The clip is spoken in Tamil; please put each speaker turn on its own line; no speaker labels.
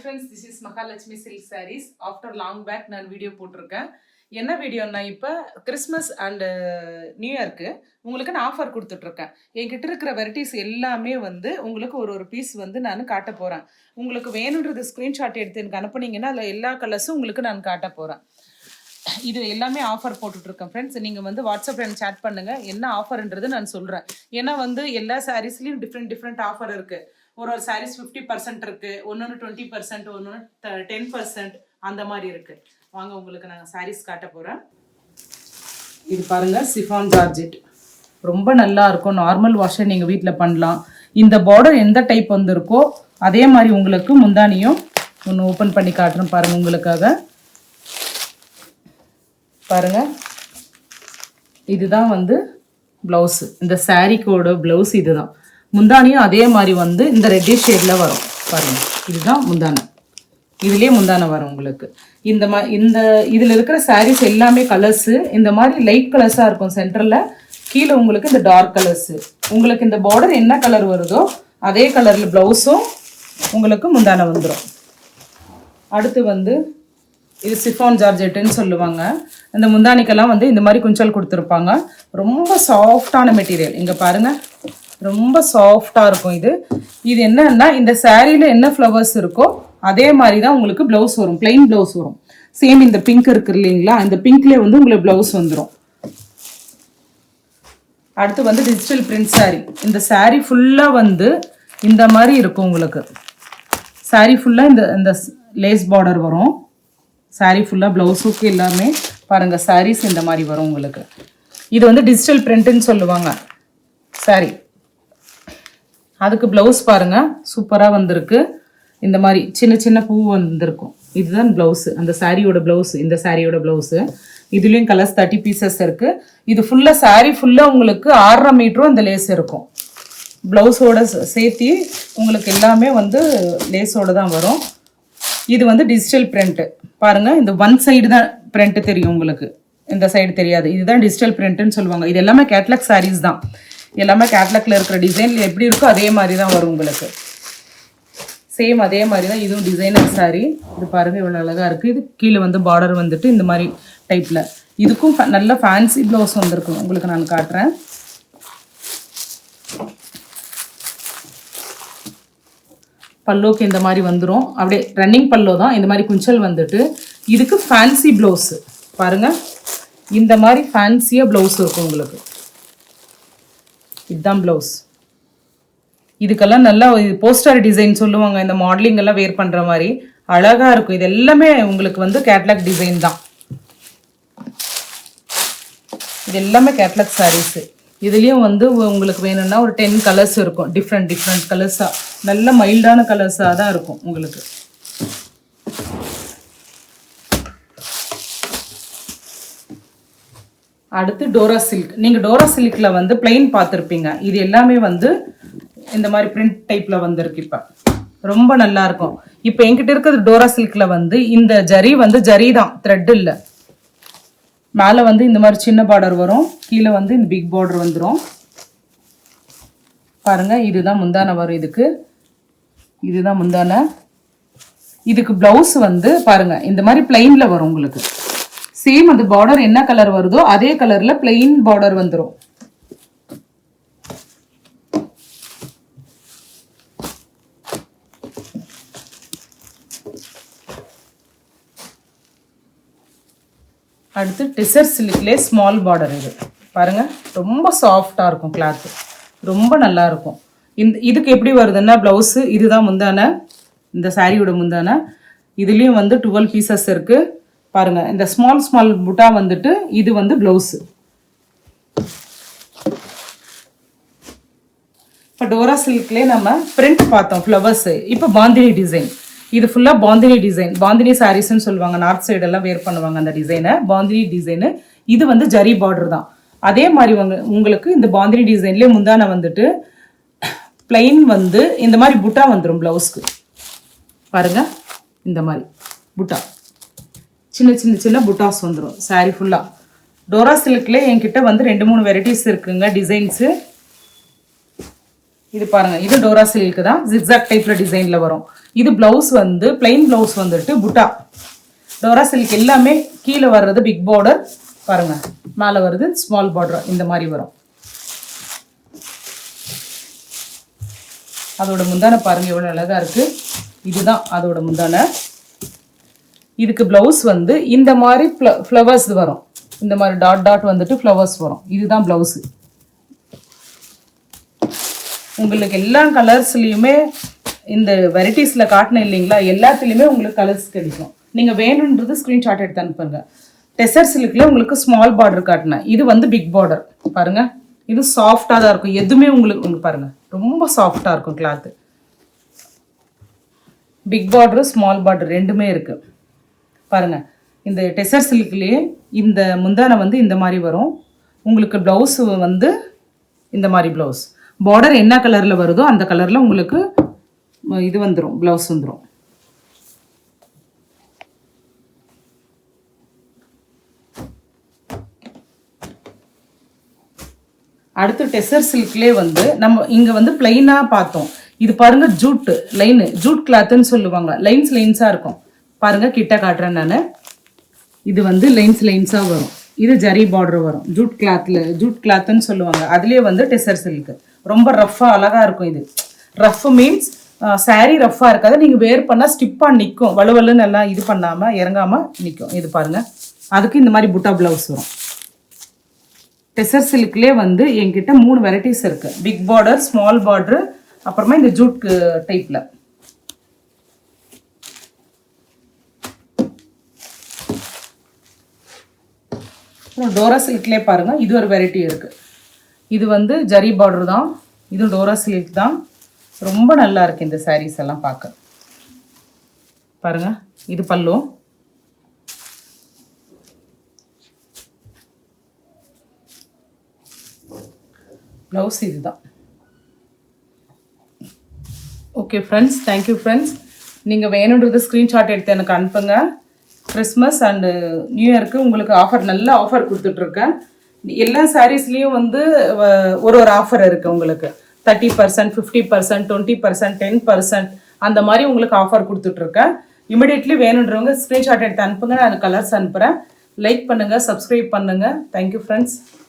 friends, this is Mahalakshmi Silk Sarees. After long back நான் வீடியோ போட்டிருக்கேன். என்ன வீடியோன்னா இப்போ கிறிஸ்மஸ் அண்ட் நியூ இயர்க்கு உங்களுக்கு நான் ஆஃபர் கொடுத்துட்ருக்கேன். என்கிட்ட இருக்கிற வெரைட்டிஸ் எல்லாமே வந்து உங்களுக்கு ஒரு பீஸ் வந்து நான் காட்ட போகிறேன். உங்களுக்கு வேணுன்றது ஸ்க்ரீன்ஷாட் எடுத்து எனக்கு அனுப்புனீங்கன்னா அதில் எல்லா கலர்ஸும் உங்களுக்கு நான் காட்ட போகிறேன். இது எல்லாமே ஆஃபர் போட்டுட்ருக்கேன் ஃப்ரெண்ட்ஸ். நீங்கள் வந்து வாட்ஸ்அப்பில் எனக்கு சேட் பண்ணுங்கள் என்ன ஆஃபர்ன்றது நான் சொல்கிறேன். ஏன்னா வந்து எல்லா சாரீஸ்லேயும் டிஃப்ரெண்ட் ஆஃபர் இருக்குது. ஒரு சாரீஸ் 50% இருக்குது, ஒன்று 20%, ஒன்று 10% அந்த மாதிரி இருக்குது. வாங்க உங்களுக்கு நாங்கள் சாரீஸ் காட்ட போகிறேன். இது பாருங்கள், சிஃபான் ஜார்ஜெட் ரொம்ப நல்லா இருக்கும். நார்மல் வாஷை நீங்கள் வீட்டில் பண்ணலாம். இந்த பார்டர் எந்த டைப் வந்துருக்கோ அதே மாதிரி உங்களுக்கு முந்தானியும் ஒன்று ஓப்பன் பண்ணி காட்டுறேன் பாருங்கள். உங்களுக்காக பாருங்கள், இதுதான் வந்து ப்ளவுஸு. இந்த சாரீக்கோட ப்ளவுஸ் இதுதான். முந்தானியும் அதே மாதிரி வந்து இந்த ரெட்டிஷ் ஷேடில் வரும் பாருங்கள். இதுதான் முந்தானை, இதுலேயே முந்தானை வரும் உங்களுக்கு. இந்த இதில் இருக்கிற சாரீஸ் எல்லாமே கலர்ஸு இந்த மாதிரி லைட் கலர்ஸாக இருக்கும். சென்டரில் கீழே உங்களுக்கு இந்த டார்க் கலர்ஸு. உங்களுக்கு இந்த பார்டர் என்ன கலர் வருதோ அதே கலரில் ப்ளவுஸும் உங்களுக்கு முந்தானை வந்துடும். அடுத்து வந்து இது சிஃபான் ஜார்ஜெட்டுன்னு சொல்லுவாங்க. இந்த முந்தானிக்கெல்லாம் வந்து இந்த மாதிரி குஞ்சல் கொடுத்துருப்பாங்க. ரொம்ப சாஃப்டான மெட்டீரியல். இங்கே பாருங்கள், ரொம்ப சாஃப்டாக இருக்கும். இது என்னன்னா இந்த சாரியில் என்ன ஃப்ளவர்ஸ் இருக்கோ அதே மாதிரி தான் உங்களுக்கு ப்ளவுஸ் வரும். பிளெயின் ப்ளவுஸ் வரும். சேம் இந்த பிங்க் இருக்கு இல்லைங்களா, இந்த பிங்க்லேயே வந்து உங்களுக்கு ப்ளவுஸ் வந்துடும். அடுத்து வந்து டிஜிட்டல் பிரிண்ட் சாரீ. இந்த சாரீ ஃபுல்லாக வந்து இந்த மாதிரி இருக்கும் உங்களுக்கு. சாரீ ஃபுல்லாக இந்த லேஸ் பார்டர் வரும். சாரீ ஃபுல்லாக ப்ளவுஸுக்கு எல்லாமே பாருங்கள் சாரீஸ் இந்த மாதிரி வரும் உங்களுக்கு. இது வந்து டிஜிட்டல் பிரிண்ட்டுன்னு சொல்லுவாங்க சாரீ. அதுக்கு ப்ளவுஸ் பாருங்கள் சூப்பராக வந்திருக்கு. இந்த மாதிரி சின்ன சின்ன பூ வந்திருக்கும். இதுதான் ப்ளவுஸு, அந்த சாரியோட ப்ளவுஸு. இந்த சாரியோட ப்ளவுஸு இதுலேயும் கலர்ஸ் 30 பீசஸ் இருக்குது. இது ஃபுல்லாக சாரீ ஃபுல்லாக உங்களுக்கு 6.5 மீட்டரும் இந்த லேஸ் இருக்கும். ப்ளவுஸோட சேர்த்தி உங்களுக்கு எல்லாமே வந்து லேஸோடு தான் வரும். இது வந்து டிஜிட்டல் பிரிண்ட்டு பாருங்கள். இந்த ஒன் சைடு தான் பிரிண்ட்டு தெரியும் உங்களுக்கு, இந்த சைடு தெரியாது. இதுதான் டிஜிட்டல் பிரிண்ட்டுன்னு சொல்லுவாங்க. இது எல்லாமே கேட்லாக் சாரீஸ் தான். எல்லாமே கேட்லாக்ல இருக்கிற டிசைன் எப்படி இருக்கோ அதே மாதிரி தான் வரும் உங்களுக்கு. சேம் அதே மாதிரி தான் இதுவும் டிசைனர் சாரீ. இது பாருங்கள் இவ்வளோ அழகாக இருக்குது. இது கீழே வந்து பார்டர் வந்துட்டு இந்த மாதிரி டைப்பில். இதுக்கும் நல்ல ஃபேன்சி ப்ளவுஸ் வந்துருக்கும். உங்களுக்கு நான் காட்டுறேன். பல்லோக்கு இந்த மாதிரி வந்துடும். அப்படியே ரன்னிங் பல்லோ தான். இந்த மாதிரி குஞ்சல் வந்துட்டு இதுக்கு ஃபேன்சி ப்ளவுஸு பாருங்கள். இந்த மாதிரி ஃபேன்சியாக ப்ளவுஸ் இருக்கும் உங்களுக்கு. இதுதான் ப்ளவுஸ். இதுக்கெல்லாம் நல்லா போஸ்டர் டிசைன் சொல்லுவாங்க. இந்த மாடலிங் எல்லாம் வேர் பண்ணுற மாதிரி அழகாக இருக்கும். இது எல்லாமே உங்களுக்கு வந்து கேட்லாக் டிசைன் தான். இது எல்லாமே கேட்லாக் சாரீஸு. இதுலேயும் வந்து உங்களுக்கு வேணும்னா ஒரு 10 கலர்ஸ் இருக்கும். டிஃப்ரெண்ட் கலர்ஸாக நல்ல மைல்டான கலர்ஸாக தான் இருக்கும் உங்களுக்கு. அடுத்து டோரா சில்க். நீங்கள் டோரா சில்கில் வந்து பிளெயின் பார்த்துருப்பீங்க. இது எல்லாமே வந்து இந்த மாதிரி பிரிண்ட் டைப்பில் வந்துருக்கு. இப்போ ரொம்ப நல்லாயிருக்கும். இப்போ என்கிட்ட இருக்கிறது டோரா சில்கில் வந்து இந்த ஜரி வந்து ஜரி தான், த்ரெட் இல்லை. மேலே வந்து இந்த மாதிரி சின்ன பார்டர் வரும், கீழே வந்து இந்த பிக் பார்டர் வந்துடும் பாருங்கள். இதுதான் முந்தானை வரும். இதுதான் முந்தானை. இதுக்கு ப்ளவுஸ் வந்து பாருங்கள் இந்த மாதிரி பிளெயினில் வரும் உங்களுக்கு. சேம் அந்த பார்டர் என்ன கலர் வருதோ அதே கலரில் பிளெயின் பார்டர் வந்துடும். அடுத்து டிசர் சில்க்லேயே ஸ்மால் பார்டர். இது பாருங்கள் ரொம்ப சாஃப்டாக இருக்கும். கிளாத்து ரொம்ப நல்லா இருக்கும். இதுக்கு எப்படி வருதுன்னா ப்ளவுஸு இதுதான் முந்தானை. இந்த சாரியோட முந்தானை. இதுலேயும் வந்து 12 பீசஸ் இருக்குது பாருங்கள். இந்த ஸ்மால் புட்டா வந்துட்டு இது வந்து ப்ளவுஸு. இப்போ டோரா சில்க்லேயே நம்ம பிரிண்ட் பார்த்தோம் ஃப்ளவர்ஸு. இப்போ பாந்தினி டிசைன். இது ஃபுல்லாக பாந்தினி டிசைன். பாந்தினி சாரீஸ்ன்னு சொல்லுவாங்க. நார்த் சைடெல்லாம் வேர் பண்ணுவாங்க அந்த டிசைனை. பாந்தினி டிசைனு. இது வந்து ஜரி பார்டர் தான். அதே மாதிரி உங்களுக்கு இந்த பாந்தினி டிசைன்லேயே முந்தானை வந்துட்டு பிளைன் வந்து இந்த மாதிரி புட்டா வந்துடும் ப்ளவுஸ்க்கு பாருங்கள். இந்த மாதிரி புட்டா சின்ன புட்டாஸ் வந்துடும் சாரீ ஃபுல்லாக. டோரா சில்க்லேயே என்கிட்ட வந்து 2-3 வெரைட்டிஸ் இருக்குங்க டிசைன்ஸு. இது பாருங்கள், இது டோரா சில்க் தான். ஜிக்ஸாக் டைப்பில் டிசைனில் வரும். இது ப்ளவுஸ் வந்து பிளெயின் ப்ளவுஸ் வந்துட்டு புட்டா டோரா சில்க் எல்லாமே கீழே வர்றது பிக் பார்டர் பாருங்க, மேலே வருது ஸ்மால் பார்டர் இந்த மாதிரி வரும். அதோட முந்தானை பாருங்க எவ்வளோ அழகா இருக்கு. இதுதான் அதோட முந்தானை. இதுக்கு ப்ளவுஸ் வந்து இந்த மாதிரி ஃப்ளவர்ஸ் வரும், இந்த மாதிரி டாட் டாட் வந்துட்டு ஃப்ளவர்ஸ் வரும். இதுதான் ப்ளவுஸு. உங்களுக்கு எல்லா கலர்ஸ்லையுமே இந்த வெரைட்டிஸில் காட்டினேன் இல்லைங்களா, எல்லாத்துலேயுமே உங்களுக்கு கலர்ஸ் கிடைக்கும். நீங்கள் வேணுன்றது ஸ்க்ரீன்ஷாட் எடுத்து அனுப்புங்க. டெசர் சில்கில் உங்களுக்கு ஸ்மால் பார்டர் காட்டினேன். இது வந்து பிக் பார்டர் பாருங்கள். இது சாஃப்டாக தான் இருக்கும். எதுவுமே உங்களுக்கு பாருங்கள் ரொம்ப சாஃப்டாக இருக்கும் cloth. Big border small border ரெண்டுமே இருக்குது பாருங்கள். இந்த டெசர் சில்க்லேயே இந்த முந்தானை வந்து இந்த மாதிரி வரும். உங்களுக்கு ப்ளவுஸ் வந்து இந்த மாதிரி ப்ளவுஸ் பார்டர் என்ன கலரில் வருதோ அந்த கலரில் உங்களுக்கு இது வந்துடும், ப்ளவுஸ் வந்துடும். அடுத்து டெசர் சில்க்லேயே வந்து நம்ம இங்கே வந்து பிளெயினாக பார்த்தோம். இது பாருங்க ஜூட் லைனு, ஜூட் கிளாத்துன்னு சொல்லுவாங்க. லைன்ஸாக இருக்கும் பாருங்க, கிட்ட காட்டுறேன் நான். இது வந்து லைன்ஸாக வரும். இது ஜரி பார்டர் வரும். ஜூட் கிளாத்துன்னு சொல்லுவாங்க. அதுலேயே வந்து டெசர் சில்க்கு ரொம்ப ரஃப்பாக அழகாக இருக்கும். இது ரஃப் மீன்ஸ் சாரீ ரஃப்பாக இருக்காது, நீங்கள் வேர் பண்ணால் ஸ்டிப்பாக நிற்கும், வலுவலுன்னு எல்லாம் இது பண்ணாமல் இறங்காமல் நிற்கும். இது பாருங்கள். அதுக்கு இந்த மாதிரி புட்டா ப்ளவுஸ் வரும். டெசர் சில்க்லேயே வந்து என்கிட்ட 3 வெரைட்டிஸ் இருக்குது. பிக் பார்டர், ஸ்மால் பார்டரு, அப்புறமா இந்த ஜூட் டைப்பில். டோரா சில்க்லேயே பாருங்கள், இது ஒரு வெரைட்டி இருக்குது. இது வந்து ஜரி பார்டர் தான், இது டோரா சில்க் தான். ரொம்ப நல்லா இருக்குது இந்த சாரீஸ் எல்லாம் பார்க்க. பாருங்கள், இது பல்லு. ப்ளவுஸ் இதுதான். Okay friends, thank you friends. நீங்கள் வேணுன்றது ஸ்க்ரீன்ஷாட் எடுத்து எனக்கு அனுப்புங்க. கிறிஸ்மஸ் அண்டு நியூ இயருக்கு உங்களுக்கு நல்ல ஆஃபர் கொடுத்துட்ருக்கேன். எல்லா சாரீஸ்லேயும் வந்து ஒரு ஆஃபர் இருக்குது உங்களுக்கு. 30%, 50%, 20%, 10% அந்த மாதிரி உங்களுக்கு ஆஃபர் கொடுத்துட்ருக்கேன். இமிடியேட்லி வேணுன்றவங்க ஸ்க்ரீன்ஷாட் எடுத்து அனுப்புங்க. நான் கலர்ஸ் அனுப்புகிறேன். லைக் பண்ணுங்கள், சப்ஸ்கிரைப் பண்ணுங்கள். Thank you friends.